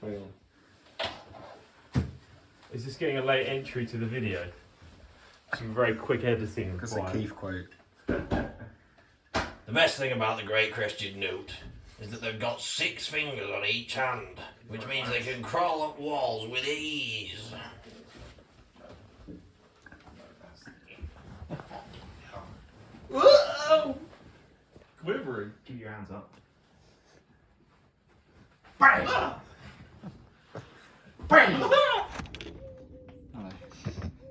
Hang on. Is this getting a late entry to the video? Some very quick editing. That's a Keith quote. The best thing about the Great Christian Newt is that they've got 6 fingers on each hand, which means they can crawl up walls with ease. Whoa! Quivering. Keep your hands up. Bang! Bang! Hello.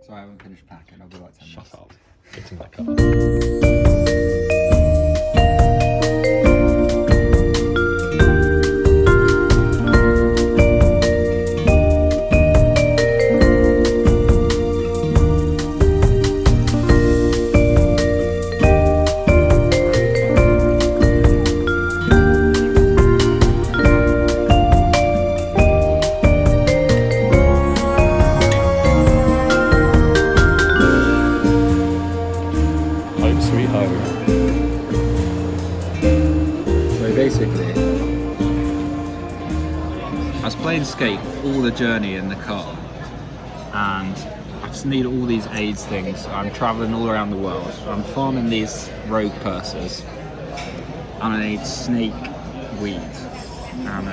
Sorry, I haven't finished packing. I'll be like 10 minutes. Shut up. Getting back up. Sweet home. So basically, I was playing skate all the journey in the car, and I just need all these AIDS things. I'm traveling all around the world. I'm farming these rogue purses, and I need snake weed. And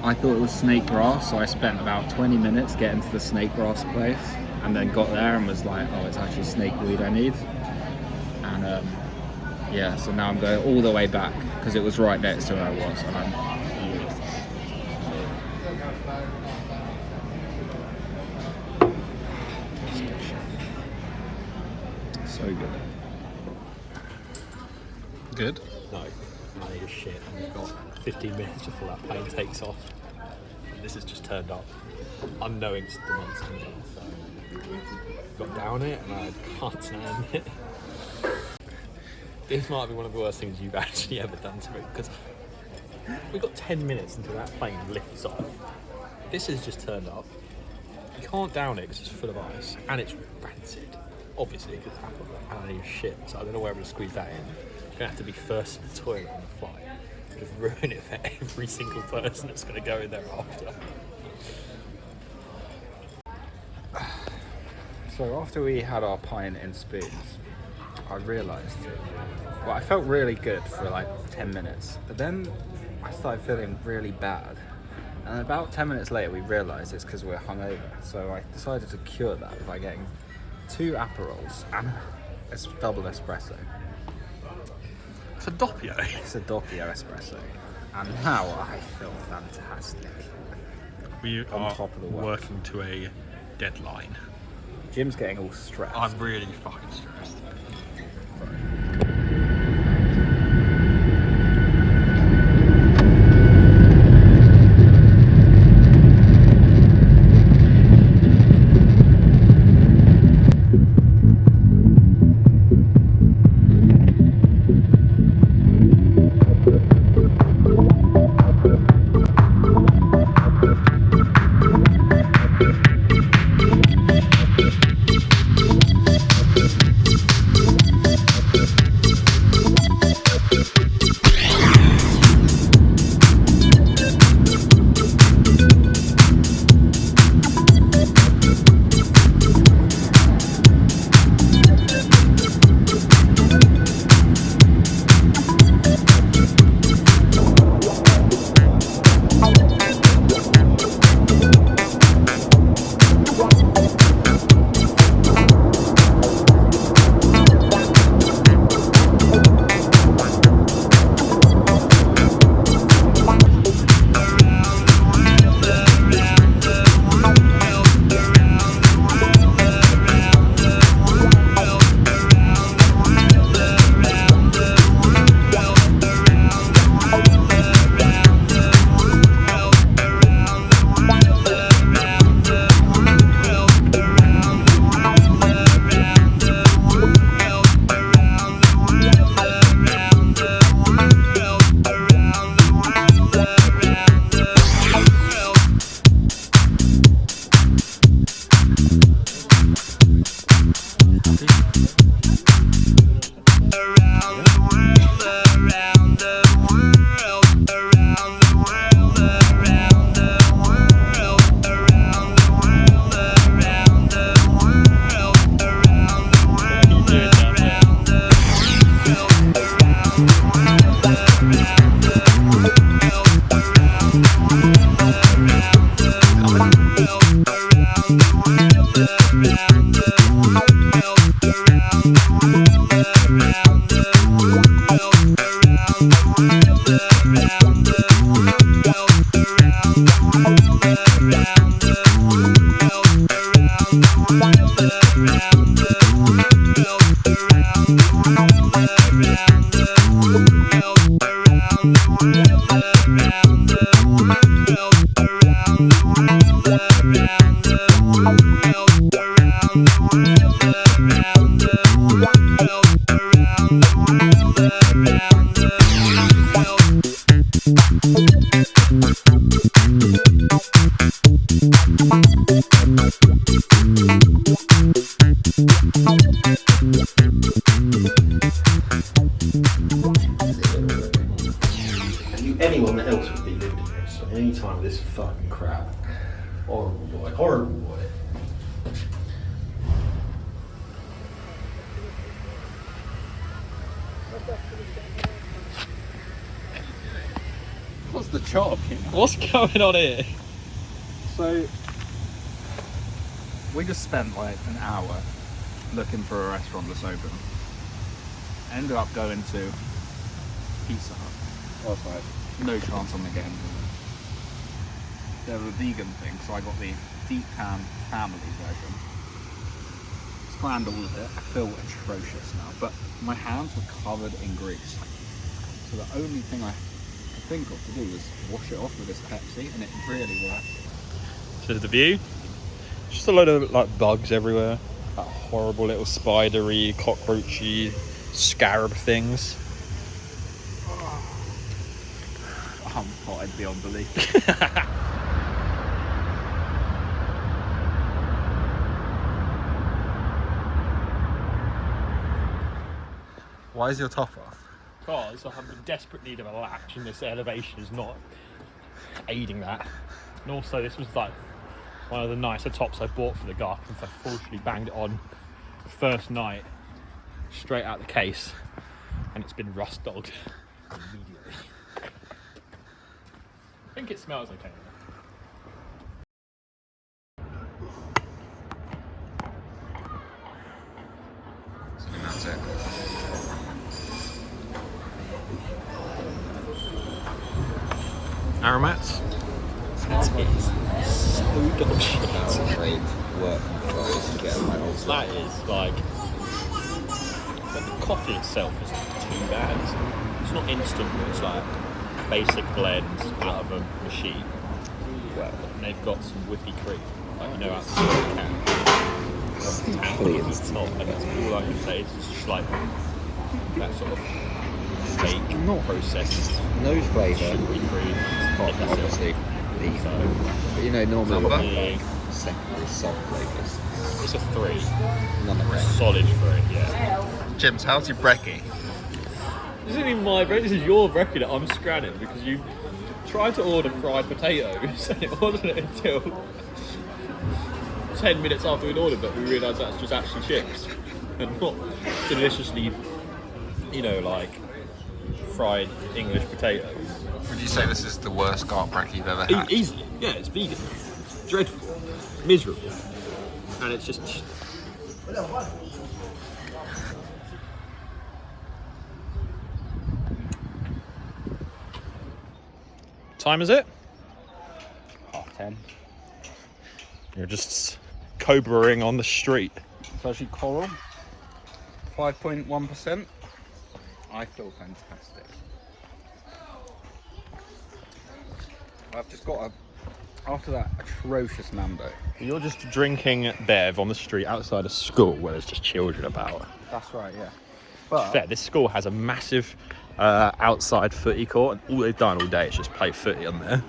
I thought it was snake grass, so I spent about 20 minutes getting to the snake grass place, and then got there and was like, oh, it's actually snake weed I need. And yeah, so now I'm going all the way back because it was right next to where I was, and I'm so good. Good? No, I need a shit. And we've got 15 minutes before that plane takes off. And this has just turned up. Unknowing the monster. So got down it and I can't stand it. This might be one of the worst things you've actually ever done to me, because we've got 10 minutes until that plane lifts off. This has just turned up. You can't down it because it's full of ice and it's rancid. Obviously, because it's apple and I need shit, so I don't know where I'm going to squeeze that in. I'm going to have to be first in the toilet on the flight. Just ruin it for every single person that's going to go in there after. So after we had our pint in spoons, I realised, well, I felt really good for like 10 minutes, but then I started feeling really bad. And about 10 minutes later, we realised it's because we're hungover. So I decided to cure that by getting 2 Aperols and a double espresso. It's a doppio. It's a doppio espresso. And now I feel fantastic. We On top of the world. working to a deadline. Jim's getting all stressed. I'm really fucking stressed. Anyone else would be doing this any time of this fucking crap. Horrible boy, horrible boy. What's the chop? What's going on here? So we just spent like an hour looking for a restaurant that's open. Ended up going to Pizza Hut. I was like, no chance I'm gonna get into it. They're a vegan thing, so I got the deep pan family version. Scanned all of it. I feel atrocious now, but my hands were covered in grease. So the only thing I could think of to do was wash it off with this Pepsi, and it really worked. So the view, just a load of like bugs everywhere, like horrible little spidery, cockroachy, scarab things. I'm potted beyond belief. Why is your top off? Because I have a desperate need of a latch and this elevation is not aiding that. And also this was like one of the nicer tops I bought for the Gark, and so I fortunately banged it on the first night straight out the case, and it's been rust dogged immediately. I think it smells okay. That's it. Aromats? That is so dog shit. That's a great work to get my old That is like the coffee itself isn't too bad. It's not instant, but it's like basic blends out of a machine. Well, and they've got some whippy cream, like you know, out the can. Please. It's not, and that's all I can say. It's just like that sort of fake, Not processed no flavour, sugary cream. apart from obviously the. But you know, normally Number? with secondary salt flavours. It's a 3, None of it. solid 3, yeah. Jims, how's your brekkie? This isn't even my bread, this is your brekkie that I'm scranning because you tried to order fried potatoes and it wasn't until 10 minutes after we'd ordered that we realised that's just actually chips and not deliciously, you know, like fried English potatoes. Would you say this is the worst Gark brekkie you've ever had? Easily, yeah, it's vegan. Dreadful, miserable, and it's just. Time is it? 10. You're just cobraing on the street. It's actually coral. 5.1%. I feel fantastic. I've just got a. After that atrocious mambo. You're just drinking Bev on the street outside a school where there's just children about. That's right, yeah. But Fair, this school has a massive outside footy court, and all they've done all day is just play footy on there.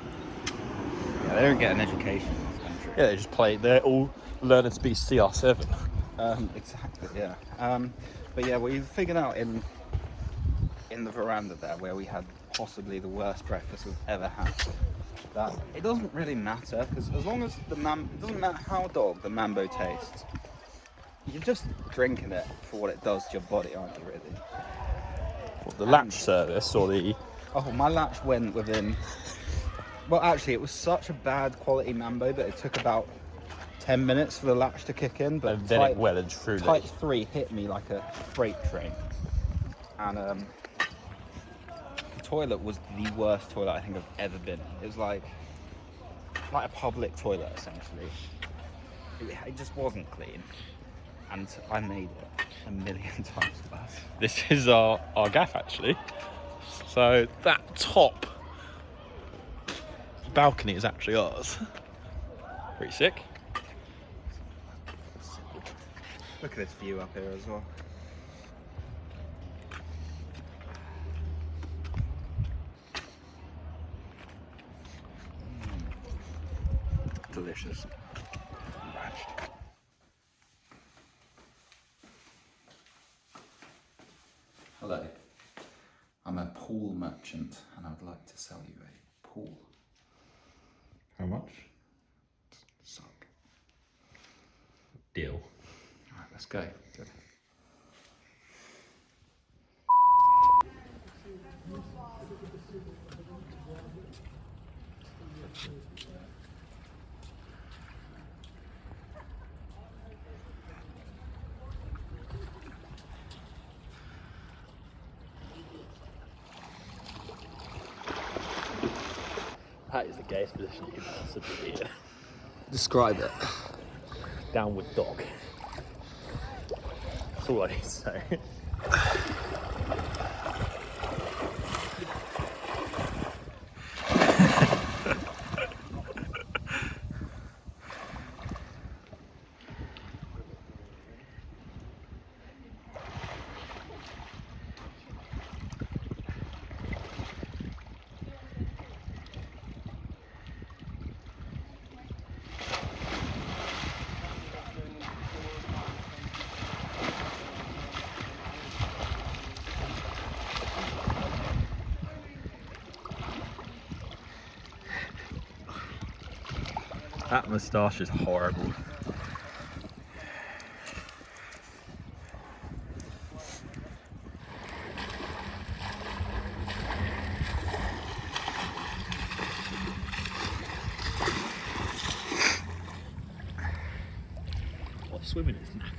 yeah, they don't get an education in this country. Yeah, they just play. They're all learning to be CR7. Exactly, yeah. But yeah, we figured out in the veranda there where we had possibly the worst breakfast we've ever had, that it doesn't really matter, because as long as it doesn't matter how dog the mambo tastes, you're just drinking it for what it does to your body, aren't you, really? What, the latch service or the? Oh, my latch went within. Well, actually, it was such a bad quality mambo that it took about 10 minutes for the latch to kick in. But And then it well and truly. Type 3 hit me like a freight train, and the toilet was the worst toilet I think I've ever been in. It was like a public toilet essentially. It just wasn't clean, and I made it a million times worse. This is our gaff actually. So that top balcony is actually ours. Pretty sick. Look at this view up here as well. delicious. Hello, I'm a pool merchant and I would like to sell you a pool. How much? Suck. Deal. Alright, let's go. Good. That is the gayest position you could possibly be in. Describe it. Downward dog. That's all I need to say. That moustache is horrible. What swimming is knackering.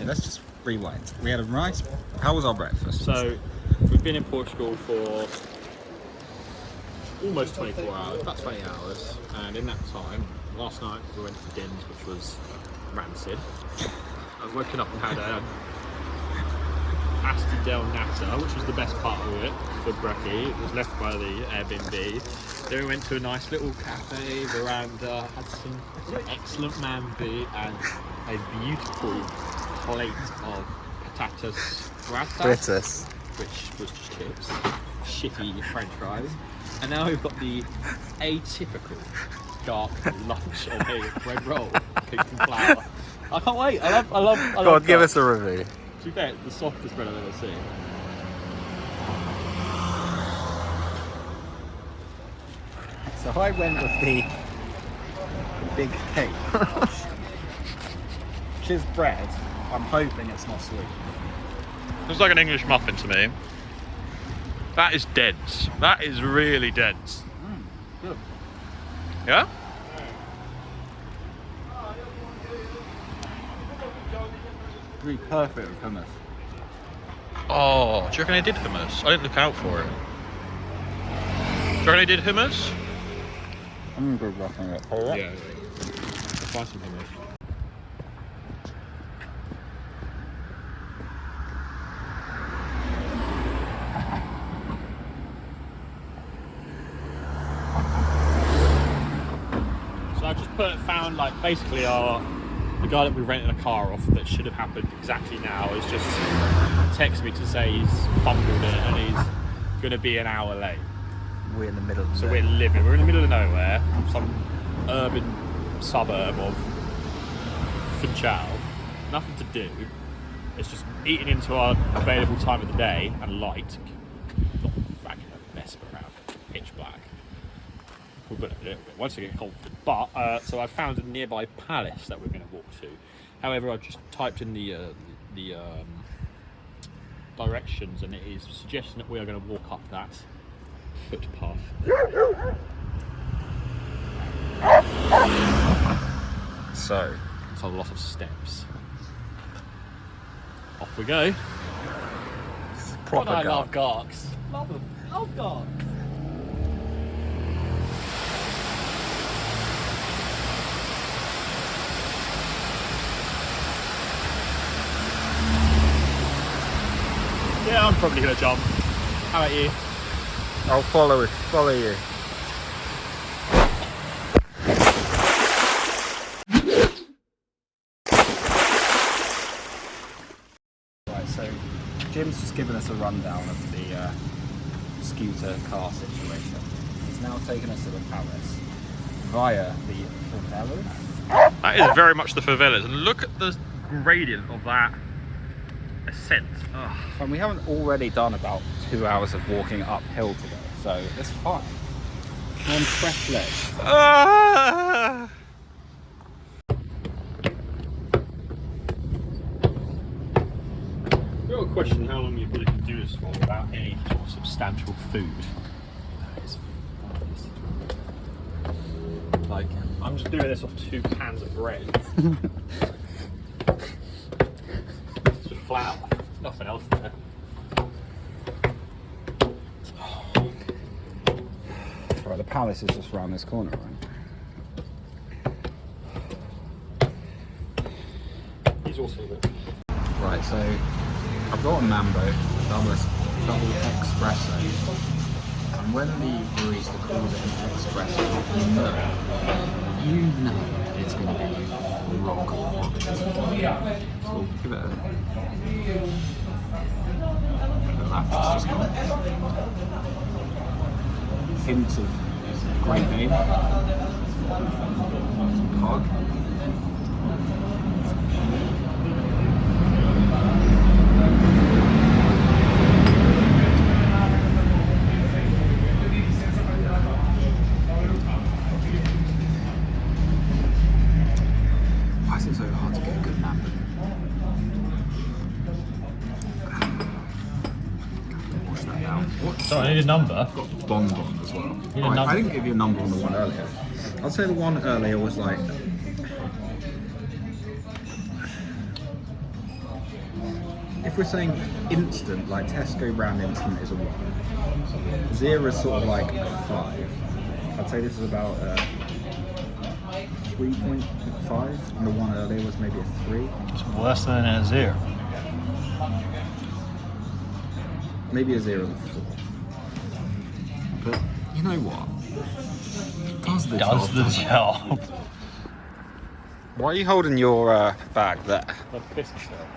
Let's just rewind. We had a nice. How was our breakfast? So, we've been in Portugal for almost 24 hours, about 20 hours, and in that time, last night we went to Din's, which was rancid. I've woken up and had a pasty del nata, which was the best part of it for brekkie. It was left by the Airbnb. Then we went to a nice little cafe, veranda, had some excellent mambi and a beautiful plate of patatas fritas, which was just chips, shitty French fries. And now we've got the atypical dark lunch of a bread roll cooked in flour. I can't wait. I love. Go on, give us a review. To be fair, it's the softest bread I've ever seen. So I went with the big cake, which is bread. I'm hoping it's not sweet. Looks like an English muffin to me. That is dense. That is really dense. Good. Yeah? Really perfect with hummus. Oh, do you reckon they did hummus? I didn't look out for it. Do you reckon they did hummus? I'm gonna go back on it. Yeah. Try some hummus. So I just found like basically the guy that we rented a car off that should have happened exactly now is just texted me to say he's fumbled it and he's going to be an hour late. We're in the middle of So we're in the middle of nowhere, some urban suburb of Funchal. Nothing to do. It's just eating into our available time of the day and light. Not dragging a Vespa around, pitch black. we're going to do it once I get confident. But so I found a nearby palace that we're going to walk to. However, I've just typed in the directions, and it is suggesting that we are going to walk up that footpath. So, It's a lot of steps. Off we go. proper I gark. love garks. Love them. Love garks. Yeah, I'm probably gonna jump. How about you? I'll follow you. Right, so Jim's just given us a rundown of the scooter car situation. He's now taken us to the palace via the favelas. That is very much the favelas, and look at the gradient of that ascent. Oh. And we haven't already done about 2 hours of walking uphill today, so it's fine. We're on fresh legs. Ah! Real question: how long you really can do this for without any sort of substantial food? That is like, I'm just doing this off 2 cans of bread. It's just flour. There's nothing else there. Right, the palace is just around this corner, right? He's also there. Right, so I've got a Mambo double espresso, and when the barista calls it an espresso, you know it's going to be rock hot. So we'll give it a that's just gone. Hint of great name, some pog. Why is it so hard to get a good Mambo? Wash that down. What? Sorry, I need a number. Bonbon as well. Yeah, Right, number. I didn't give you a number on the one earlier. I'd say the one earlier was like... If we're saying instant, like Tesco brand instant is a 1. 0 is sort of like a 5. I'd say this is about 3.5, and the one earlier was maybe a 3. It's worse than a 0. Maybe a 0 and a 4. But you know what? Does the Does job. the job. Why are you holding your bag there? I've pissed myself.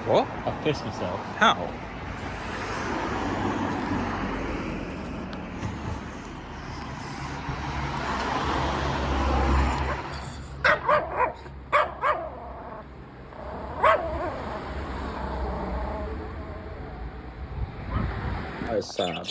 What? I've pissed myself. How? That is sad.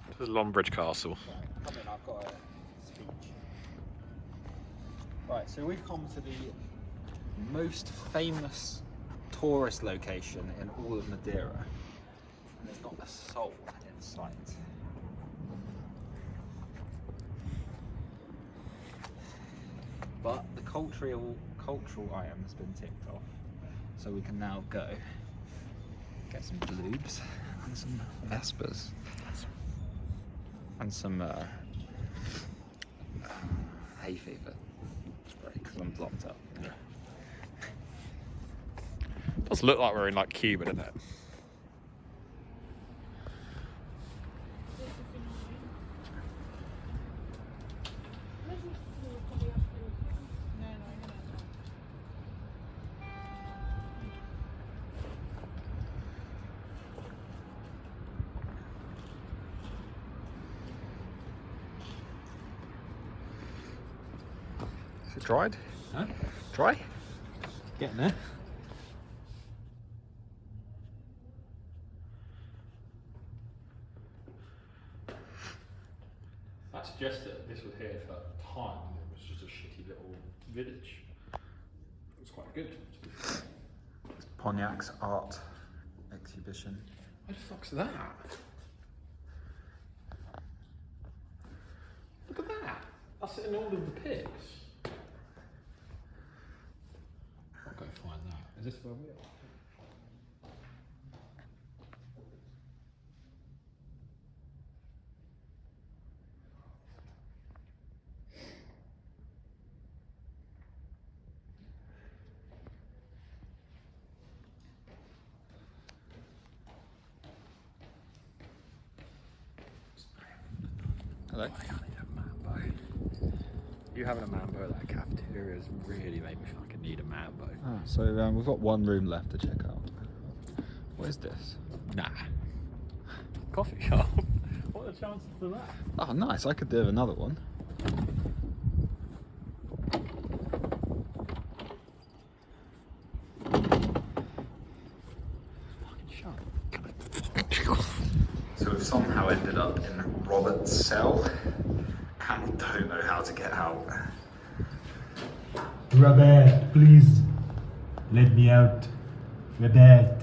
This is Longbridge Castle. Come in, I've got a speech. Right, so we've come to the most famous tourist location in all of Madeira, and there's not a soul in sight. But the cultural item has been ticked off, so we can now go get some bloobs and some vespers and some hay fever spray because I'm blocked up. Yeah. Does look like we're in like Cuba, doesn't it? Is it dried? Huh? Dry? Getting there. That suggests that this was here for a time and it was just a shitty little village. It was quite good. It's Pognac's art exhibition. What the fuck's that? Look at that. That's in all of the pigs. I'll go find that. Is this where we are? Hello. I need a Mambo. You having a Mambo at that cafeteria has really made me fucking need a Mambo. Ah, so we've got one room left to check out. What is this? Nah. Coffee shop? What are the chances of that? Oh, nice. I could do another one. So we've somehow ended up in Robert's cell and we don't know how to get out. Robert, please let me out. Robert.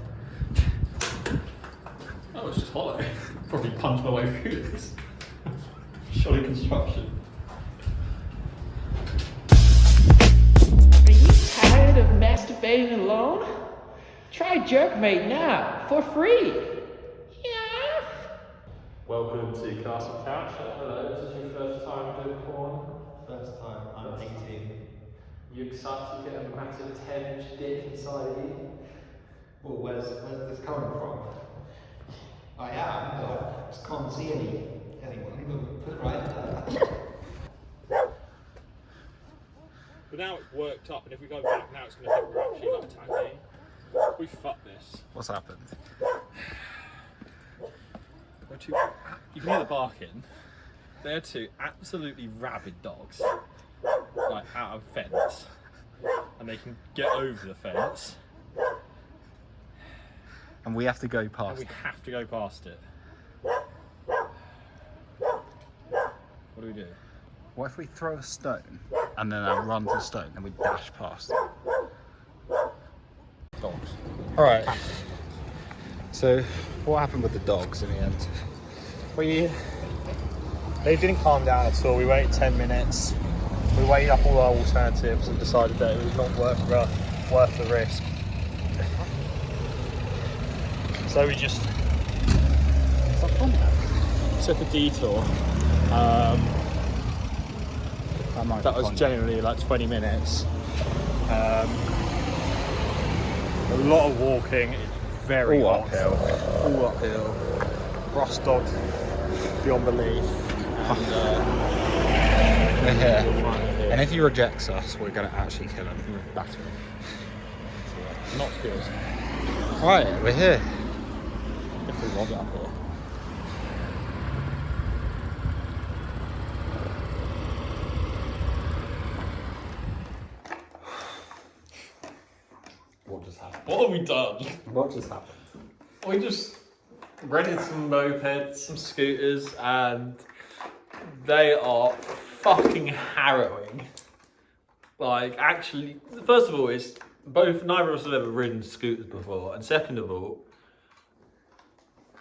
Oh, it's just hollow. Probably punched my way through this. Shoddy construction. Are you tired of masturbating alone? Try Jerkmate now, for free. Yeah. Welcome to Castle Couch. Hello, this is your first time doing porn. First time, I'm 18. You excited to get a massive 10-inch dick inside of you? Well, where's this coming from? I am, but I just can't see anyone. But put it right there. But now it's worked up, and if we go back now, it's going to think we're actually like tagging. We fucked this. What's happened? We're two. You can hear the barking. They're two absolutely rabid dogs, like out of fence, and they can get over the fence, And we have to go and past we it. have to go past it. What do we do? What if we throw a stone and then I run to the stone and we dash past it? Dogs. Alright. So what happened with the dogs in the end? They didn't calm down at all. We waited 10 minutes. We weighed up all our alternatives and decided that it was not worth the risk. So we just took a detour. That was generally like 20 minutes. A lot of walking. It's very All hot. uphill. All uphill. Rust dog beyond belief. We're here. Finally here. And if he rejects us, we're going to actually kill him. Batter him. Not good. Right, we're here. If we want it up here. What just happened? What have we done? What just happened? We just rented some mopeds, some scooters, and they are fucking harrowing. Like, actually, first of all, it's neither of us have ever ridden scooters before, and second of all,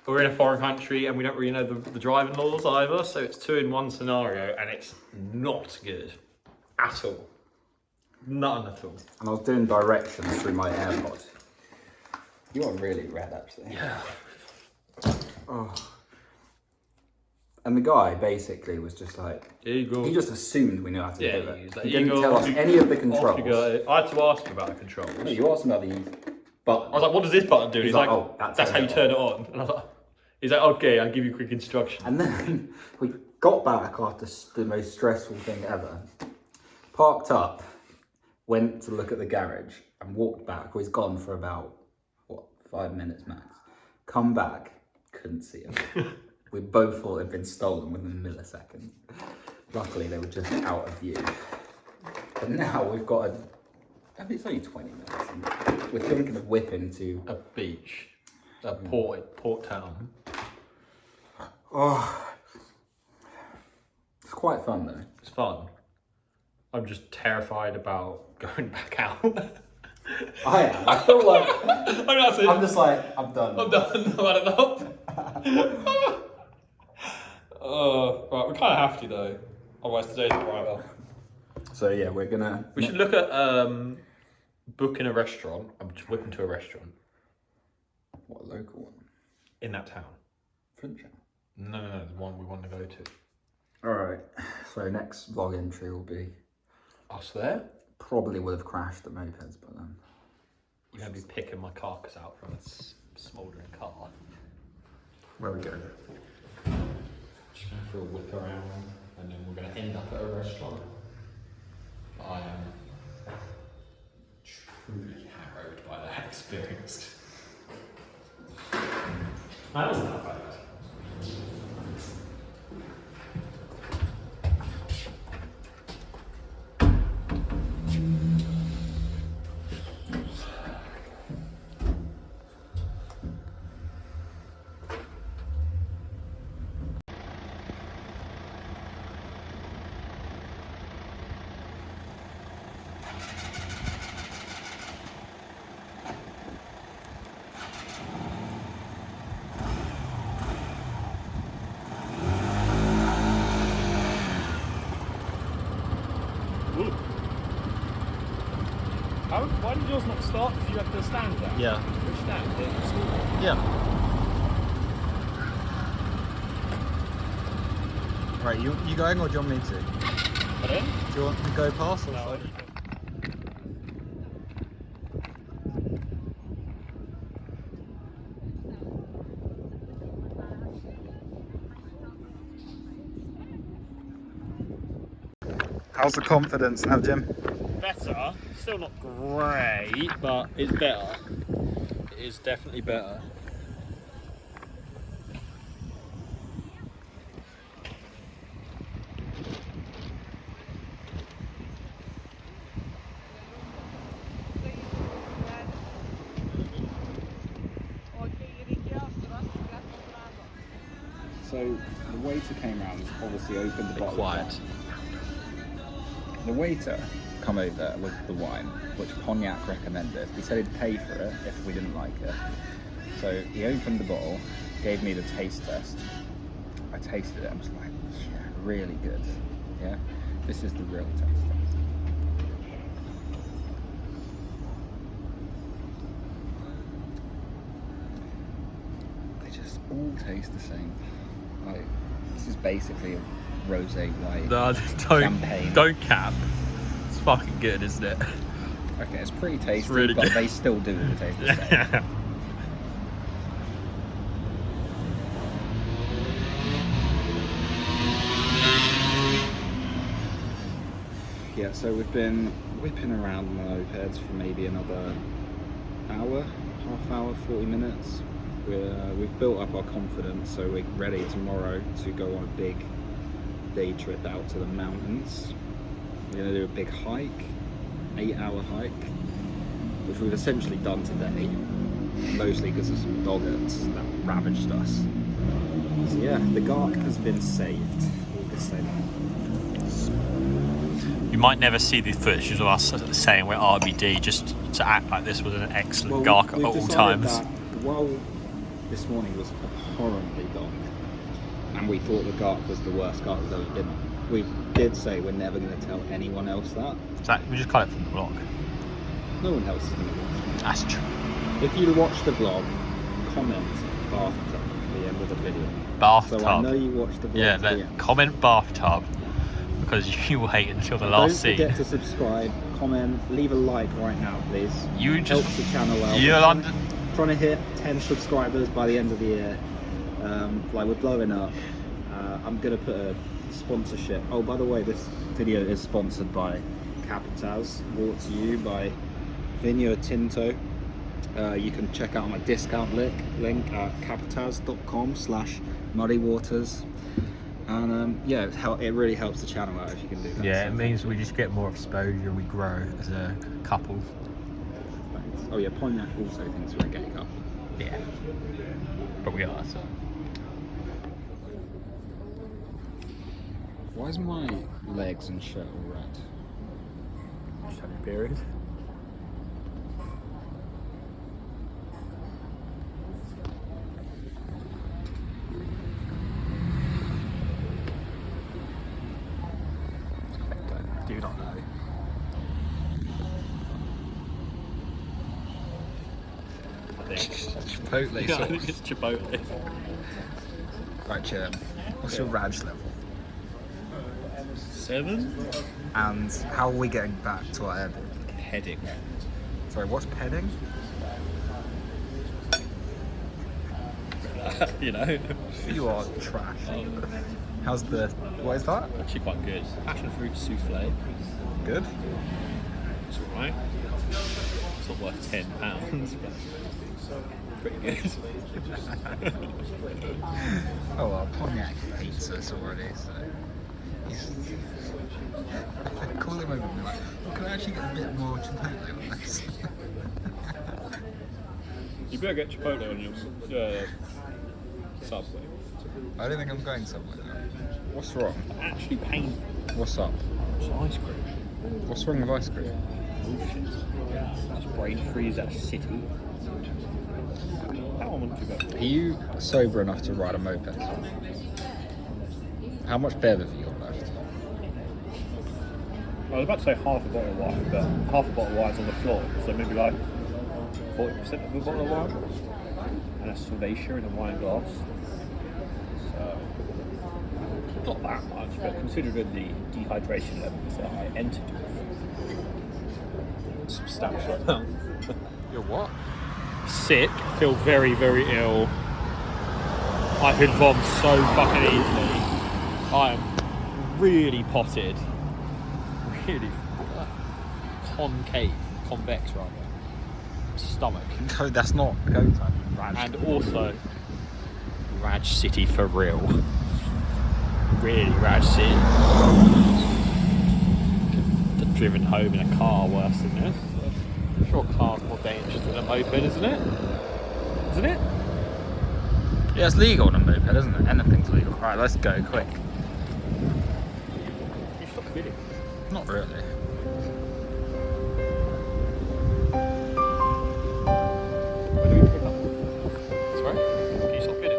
we're in a foreign country and we don't really know the driving laws either, so it's 2-in-1 scenario, and it's not good at all. None at all. And I was doing directions through my AirPods. You are really red, actually. Yeah. Oh. And the guy basically was just like, He just assumed we knew how to Yeah, do it. he was like, He "You didn't go tell off us you- any of the Off controls. you go. I had to ask him about the controls. No, you asked him about the button. I was like, what does this button do? And He's he's like, like, "Oh, that's how you turn it on." And I was like, he's like, okay, I'll give you quick instructions. And then we got back after the most stressful thing ever. Parked up, went to look at the garage and walked back. He's gone for about, 5 minutes max. Come back, couldn't see him. We both thought it'd been stolen within milliseconds. Luckily, they were just out of view. But now we've got I mean, it's only 20 minutes. And we're thinking of whipping to A beach, a port town. Oh, it's quite fun though. It's fun. I'm just terrified about going back out. I am. I feel like I'm just like I'm done. I'm done. I've had enough. Right, we kind of have to though. Otherwise today's a write-off. So yeah, we're gonna. We should look at booking a restaurant. I'm just whipping to a restaurant What, a local one? in that town. French. No, the one we want to go to. Alright, so next vlog entry will be. Us there? Probably would have crashed the mopeds, but then. You're going to be picking my carcass out from a smouldering car. Where are we going? Just going for a whip around, and then we're going to end up at a restaurant. I am truly harrowed by that experience. That wasn't that bad. Why did yours not start? Because you had the stand there? Yeah. Which stand? The school one? Yeah. Right, you going or do you want me to? Pardon? Do you want to go past or No, How's the confidence now, Jim? better. Still not great, but it's better. It is definitely better. So the waiter came round, obviously opened the bottle. Quiet. The waiter come over with the wine, which Cognac recommended. He said he'd pay for it if we didn't like it. So he opened the bottle, gave me the taste test. I tasted it, I was like, yeah, really good. Yeah, this is the real taste test. They just all taste the same. Like, this is basically a rosé white No, champagne. don't cap. It's fucking good, isn't it? Okay, it's pretty tasty, really but good. they still do all taste the same. Yeah, so we've been whipping around the mopeds for maybe another hour, half hour, 40 minutes. We've built up our confidence, so we're ready tomorrow to go on a big day trip out to the mountains. We're going to do a big hike, 8-hour hike, which we've essentially done today, mostly because of some doggarts that ravaged us. So yeah, the Gark has been saved. We'll just say that. You might never see the footage of us saying we're RBD just to act like this was an excellent Gark at we've all decided times. that while this morning was abhorrently dark, and we thought the Gark was the worst Gark we've ever been on, we did say we're never going to tell anyone else that. We just cut it from the vlog. No one else is going to watch it. That's true. If you watch the vlog, comment bathtub at the end of the video. Bathtub. So I know you watched the vlog. Yeah, to the then end. comment bathtub because you wait until the last Don't scene. forget to subscribe, comment, leave a like right now, please. You just helps the channel out. you're We're under. trying to hit 10 subscribers by the end of the year. Like, we're blowing up. I'm gonna put a sponsorship. Oh, by the way, this video is sponsored by Capitaz, brought to you by Vinho Tinto. You can check out my discount link at capitaz.com/muddywaters. And yeah, it really helps the channel out if you can do that. Yeah, so it means we just get more exposure and we grow as a couple. thanks. Oh yeah, Pontiac also thinks we're a gay couple. Yeah. But we are, so. Why is my legs and shirt all red? Just have your period. Do not know. I think. Chipotle Yeah, I sauce. think it's Chipotle. Right, Jim. What's your Raj level? 7? And how are we getting back to our Airbnb? Heading. Sorry, what's pedding? You know. You are trash. How's what is that? Actually quite good. Passion fruit souffle. Good? It's alright. It's not worth £10, but pretty good. Oh well, Pontiac hates us already, so he's call him over and be like, oh, can I actually get a bit more Chipotle on this? You better get Chipotle on your Subway. I don't think I'm going somewhere now. What's wrong? Actually painful. What's up? It's ice cream. What's wrong with ice cream? Bullshit. Just brain freeze that city. How long would you go? Are you sober enough to ride a moped? How much bev have you got left? I was about to say half a bottle of wine, but half a bottle of wine's on the floor, so maybe like 40% of a bottle of wine. And a cerveza in a wine glass. So, not that much, but considering the dehydration levels that I entered with, substantial amount. You're what? Sick, feel very, very ill. I could vom so fucking easily. I am really potted. Really convex rather. Stomach. No, that's not go time. And also Raj City for real. Really Raj City. Driven home in a car worse than this. I'm sure a car's more dangerous than a moped, isn't it? Isn't it? Yeah, it's legal on a moped, isn't it? Anything's legal. Right, let's go, quick. You stop feeling. Not really. Where do we pick up? Sorry? Can you stop feeling?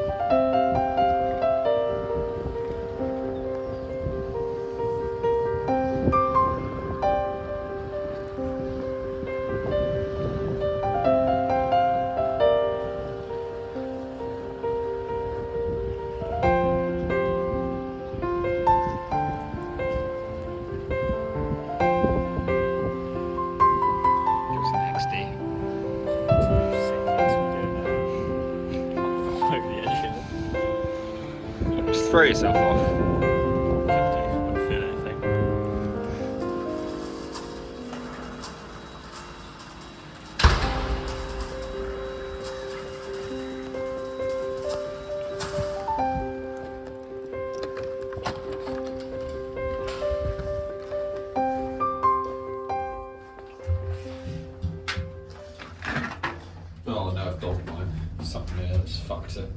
Just next day. Just throw yourself off. Oh no, I've got mine. Something there that's fucked it.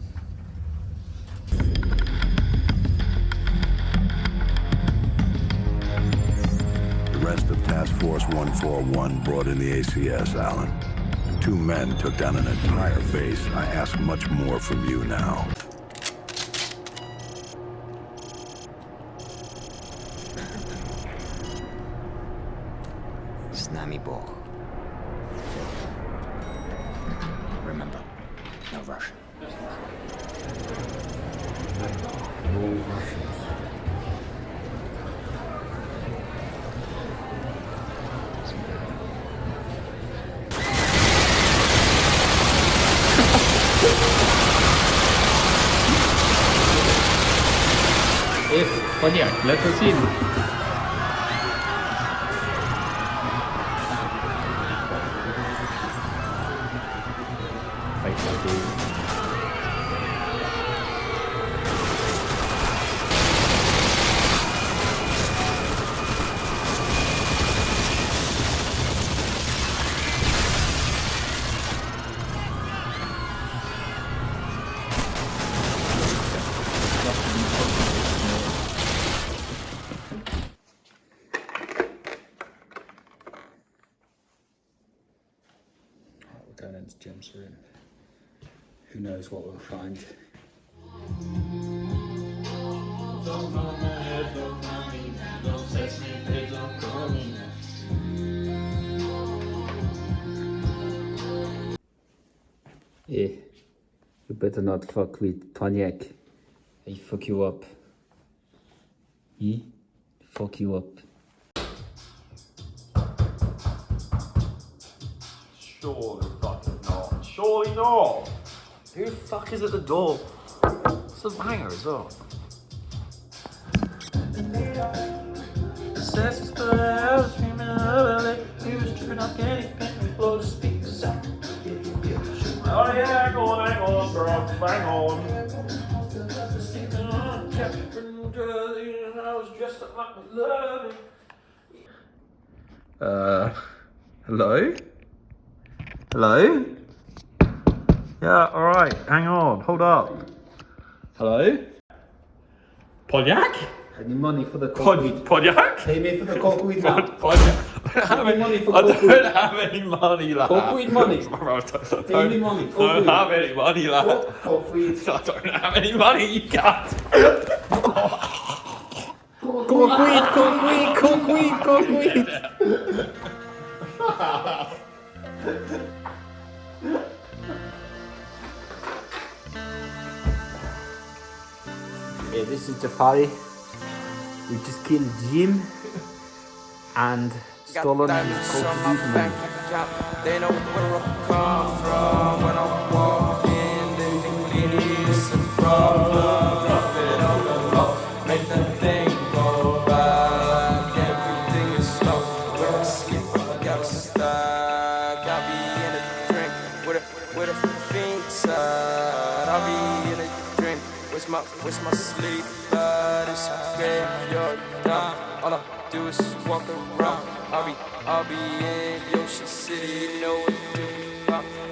The rest of Task Force 141 brought in the ACS, Alan. 2 men took down an entire base. I ask much more from you now. Snami Ball. Remember, no Russian. If Pontiac, let us in. Face ID. loads of gems for him. Who knows what we'll find. Hey, you better not fuck with Pontiac. He fuck you up. He fuck you up. Surely fucking not. Surely not. Who the fuck is at the door? It's a banger as well. Oh yeah, hang on, bro, hang on. I was dressed up like my love. Hello? Hello? Yeah, alright, hang on, hold up. Hello? Pontiac? Any money for the cockweed? Pontiac? Pay me for the cockweed, lad. Pontiac. I don't have any money, lad. Cockweed money? Pay me money. I don't have any money, lad. Cockweed. I don't have any money, you can't. Cockweed. Yeah, this is Jafari. We just killed Jim and stolen his cockweed money. They know where I come from when I walk in. They think it is a problem. Drop it on the low, make that thing go back. Everything is slow. When I sleep, I gotta stack. I'll be in a drink with a fiend side. I'll be in a drink. Where's my sleep? But it's graveyard time. All I do is walk around. I'll be in Yoshi City, you know what to do.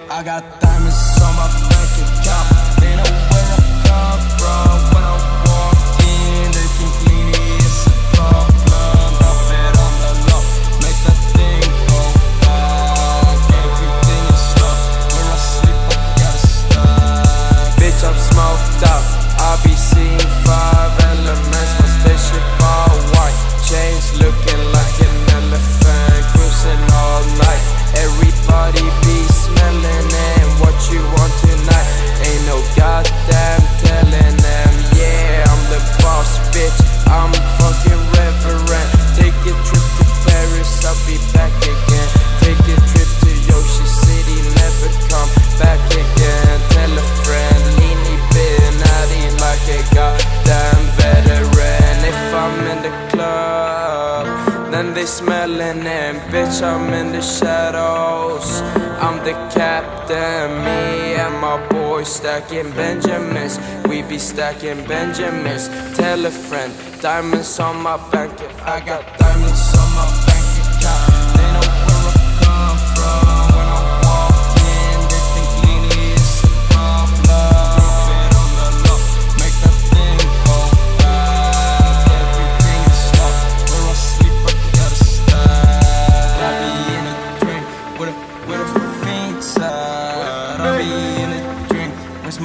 I got diamonds on my bank account. They know where I come from. When I walk in, they think Leany is a problem. Drop it on the low, make that thing go back. Everything is slow. When I sleep, I gotta stack. Bitch, I'm smoked out. I be seeing 5 elements. My spaceship all white. Chains looking like an elephant. Cruising all night. Everybody be smelling it. What you want tonight? Ain't no goddamn telling them. Yeah, I'm the boss, bitch. I'm fucking reverend. Take a trip to Paris, I'll be back again. Take a trip to Yoshi City, never come back again. Tell a friend, Leany been at it like a goddamn veteran. If I'm in the club, then they smelling it. Bitch, I'm in the shadows. I'm the captain. Me and my boys stacking Benjamins. We be stacking Benjamins. Tell a friend, diamonds on my bank. I got diamonds on my bank account. They know where I come from. When I walk in, they think Leany is a problem. Drop it on the low, make that thing go back. Everything is slow. When I sleep, I gotta stack. I be in a drink with a fiend side. I be in a drink. Where's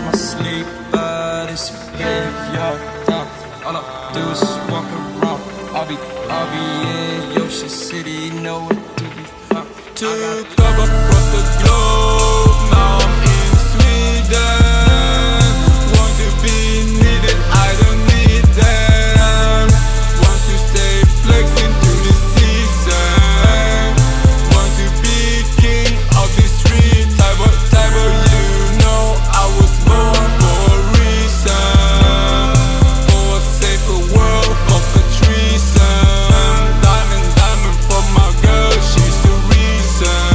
my sleep? But it's graveyard time. All I do is walk around. I'll be in Yoshi City, know what to be found. Took off across the globe, now I'm in Sweden. Want to be needed, I don't need them. Want to stay flexing through the season. Want to be king of the street, type of you know I was born for a reason. For a safer world, for treason. Diamond for my girl, she's the reason.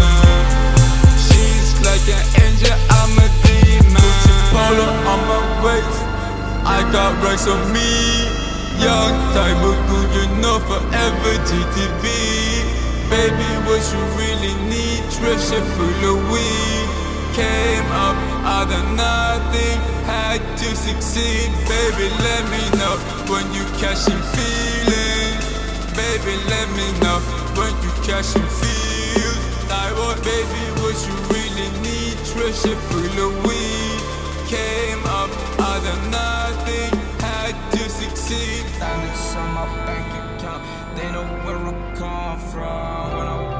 She's like an angel, I'm a demon. Polo on my waist, I got racks on me. Young type of good, you know, forever GTB. Baby, what you really need, treasure full of weed. Came up out of nothing, had to succeed. Baby, let me know when you catching feelings. Baby, let me know when you catching feels. Like what, baby, what you really really need treasure full of weed. Came up out of nothing, had to succeed. Diamonds on my bank account, they know where I come from. When I